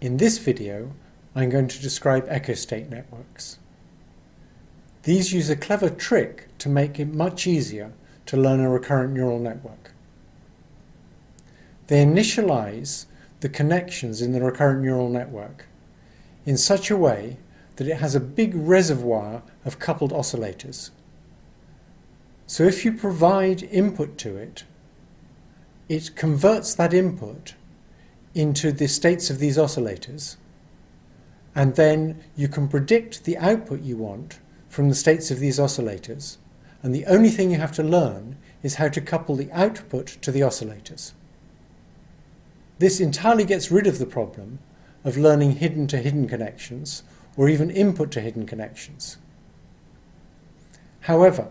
In this video, I'm going to describe echo-state networks. These use a clever trick to make it much easier to learn a recurrent neural network. They initialize the connections in the recurrent neural network in such a way that it has a big reservoir of coupled oscillators. So if you provide input to it, it converts that input into the states of these oscillators, and then you can predict the output you want from the states of these oscillators, and the only thing you have to learn is how to couple the output to the oscillators. This entirely gets rid of the problem of learning hidden-to-hidden connections or even input-to-hidden connections. However,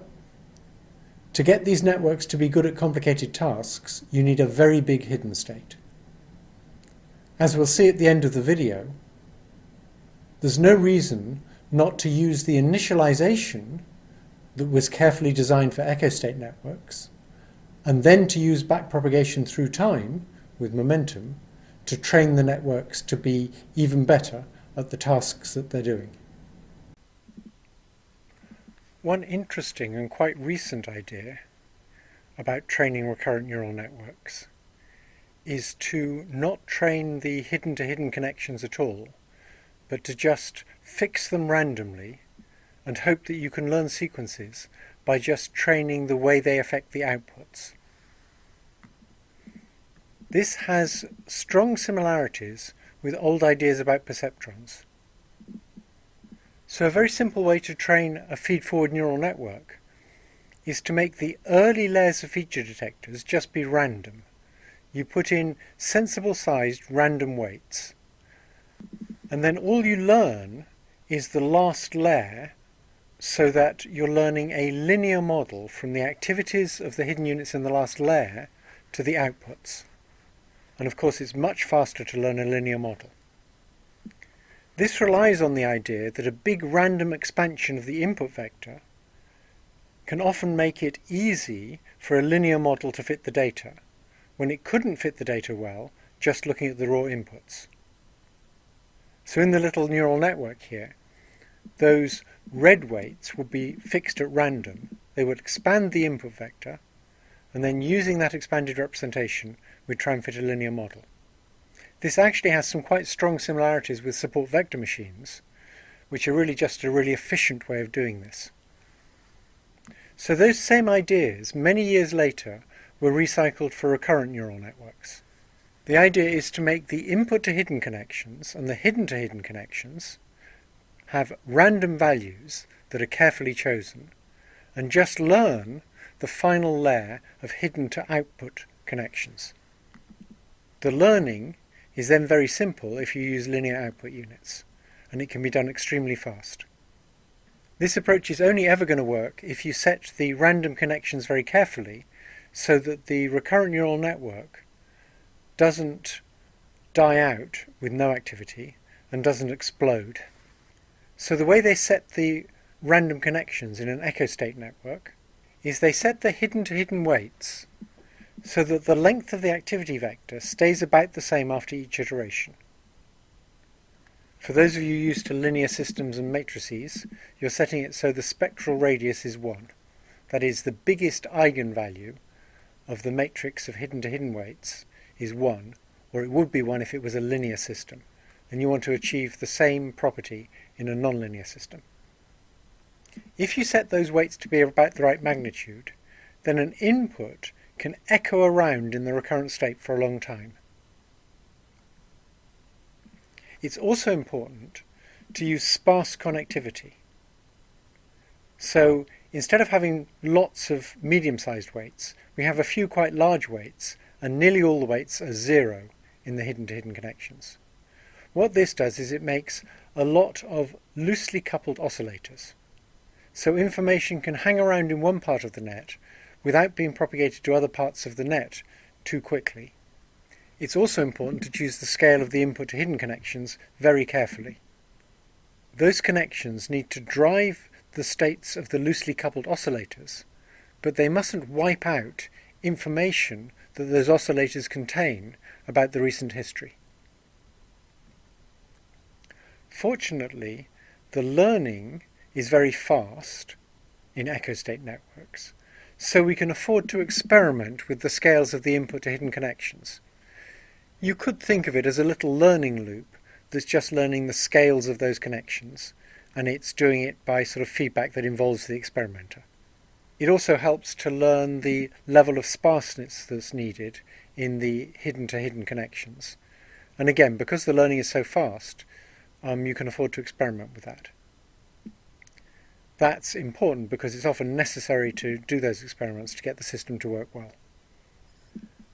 to get these networks to be good at complicated tasks, you need a very big hidden state. As we'll see at the end of the video, there's no reason not to use the initialization that was carefully designed for echo-state networks, and then to use backpropagation through time with momentum to train the networks to be even better at the tasks that they're doing. One interesting and quite recent idea about training recurrent neural networks is to not train the hidden-to-hidden connections at all, but to just fix them randomly and hope that you can learn sequences by just training the way they affect the outputs. This has strong similarities with old ideas about perceptrons. So a very simple way to train a feed-forward neural network is to make the early layers of feature detectors just be random. You put in sensible-sized random weights, and then all you learn is the last layer, so that you're learning a linear model from the activities of the hidden units in the last layer to the outputs. And of course it's much faster to learn a linear model. This relies on the idea that a big random expansion of the input vector can often make it easy for a linear model to fit the data, when it couldn't fit the data well just looking at the raw inputs. So in the little neural network here, those red weights will be fixed at random. They would expand the input vector, and then using that expanded representation, we'd try and fit a linear model. This actually has some quite strong similarities with support vector machines, which are really just a really efficient way of doing this. So those same ideas, many years later, were recycled for recurrent neural networks. The idea is to make the input-to-hidden connections and the hidden-to-hidden connections have random values that are carefully chosen, and just learn the final layer of hidden-to-output connections. The learning is then very simple if you use linear output units, and it can be done extremely fast. This approach is only ever going to work if you set the random connections very carefully so that the recurrent neural network doesn't die out with no activity and doesn't explode. So the way they set the random connections in an echo-state network is they set the hidden-to-hidden weights so that the length of the activity vector stays about the same after each iteration. For those of you used to linear systems and matrices, you're setting it so the spectral radius is 1. That is, the biggest eigenvalue of the matrix of hidden-to-hidden weights is 1, or it would be 1 if it was a linear system, and you want to achieve the same property in a nonlinear system. If you set those weights to be about the right magnitude, then an input can echo around in the recurrent state for a long time. It's also important to use sparse connectivity. So instead of having lots of medium-sized weights, we have a few quite large weights, and nearly all the weights are 0 in the hidden-to-hidden connections. What this does is it makes a lot of loosely coupled oscillators. So information can hang around in one part of the net without being propagated to other parts of the net too quickly. It's also important to choose the scale of the input-to-hidden connections very carefully. Those connections need to drive the states of the loosely coupled oscillators, but they mustn't wipe out information that those oscillators contain about the recent history. Fortunately, the learning is very fast in echo state networks, so we can afford to experiment with the scales of the input to hidden connections. You could think of it as a little learning loop that's just learning the scales of those connections, and it's doing it by sort of feedback that involves the experimenter. It also helps to learn the level of sparseness that's needed in the hidden-to-hidden connections. And again, because the learning is so fast, you can afford to experiment with that. That's important because it's often necessary to do those experiments to get the system to work well.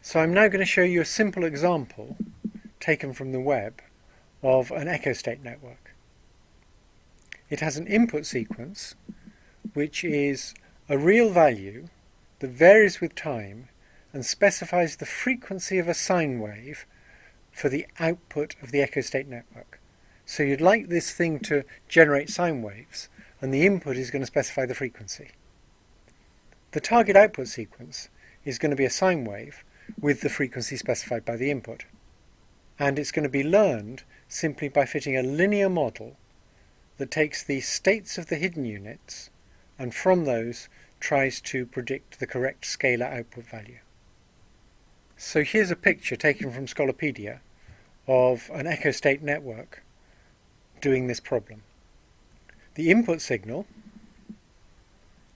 So I'm now going to show you a simple example taken from the web of an echo state network. It has an input sequence which is a real value that varies with time and specifies the frequency of a sine wave for the output of the echo state network. So you'd like this thing to generate sine waves, and the input is going to specify the frequency. The target output sequence is going to be a sine wave with the frequency specified by the input. And it's going to be learned simply by fitting a linear model that takes the states of the hidden units and from those tries to predict the correct scalar output value. So here's a picture taken from Scolopedia of an echo state network doing this problem. The input signal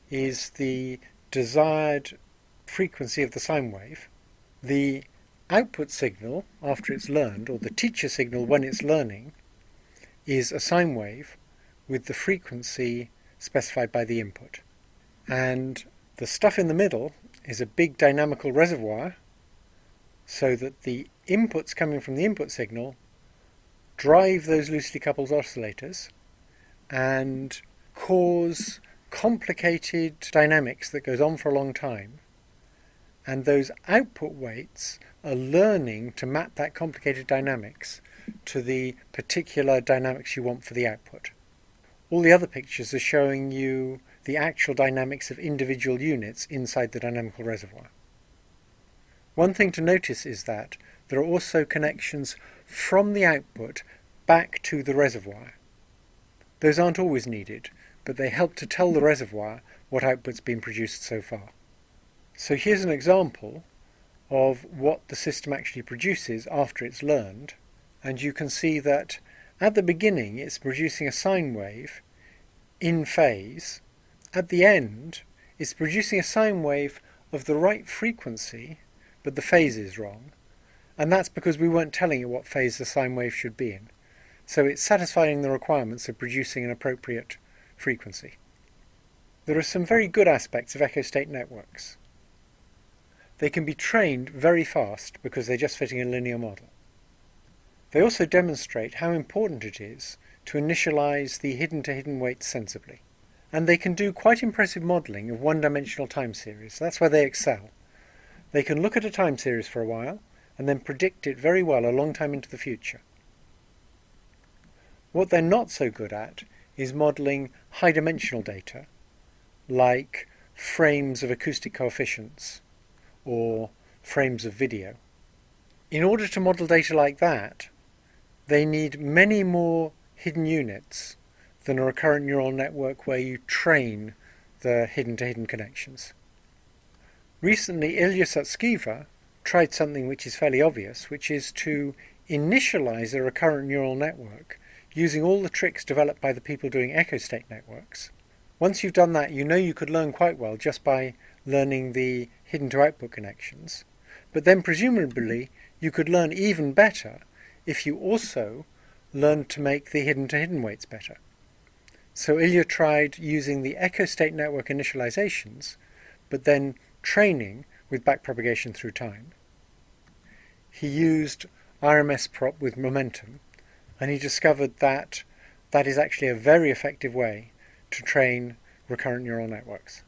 is the desired frequency of the sine wave. The output signal after it's learned, or the teacher signal when it's learning, is a sine wave with the frequency specified by the input. And the stuff in the middle is a big dynamical reservoir so that the inputs coming from the input signal drive those loosely coupled oscillators and cause complicated dynamics that goes on for a long time. And those output weights are learning to map that complicated dynamics to the particular dynamics you want for the output. All the other pictures are showing you the actual dynamics of individual units inside the dynamical reservoir. One thing to notice is that there are also connections from the output back to the reservoir. Those aren't always needed, but they help to tell the reservoir what output's been produced so far. So here's an example of what the system actually produces after it's learned, and you can see that at the beginning it's producing a sine wave in phase. At the end it's producing a sine wave of the right frequency, but the phase is wrong, and that's because we weren't telling it what phase the sine wave should be in. So it's satisfying the requirements of producing an appropriate frequency. There are some very good aspects of echo state networks. They can be trained very fast because they're just fitting a linear model. They also demonstrate how important it is to initialize the hidden-to-hidden weights sensibly. And they can do quite impressive modelling of one-dimensional time series. That's where they excel. They can look at a time series for a while and then predict it very well a long time into the future. What they're not so good at is modelling high-dimensional data, like frames of acoustic coefficients or frames of video. In order to model data like that, they need many more hidden units than a recurrent neural network where you train the hidden-to-hidden connections. Recently, Ilya Sutskever tried something which is fairly obvious, which is to initialize a recurrent neural network using all the tricks developed by the people doing echo state networks. Once you've done that, you know you could learn quite well just by learning the hidden-to-output connections. But then presumably you could learn even better if you also learned to make the hidden-to-hidden weights better. So Ilya tried using the echo state network initializations, but then training with backpropagation through time. He used RMS prop with momentum, and he discovered that that is actually a very effective way to train recurrent neural networks.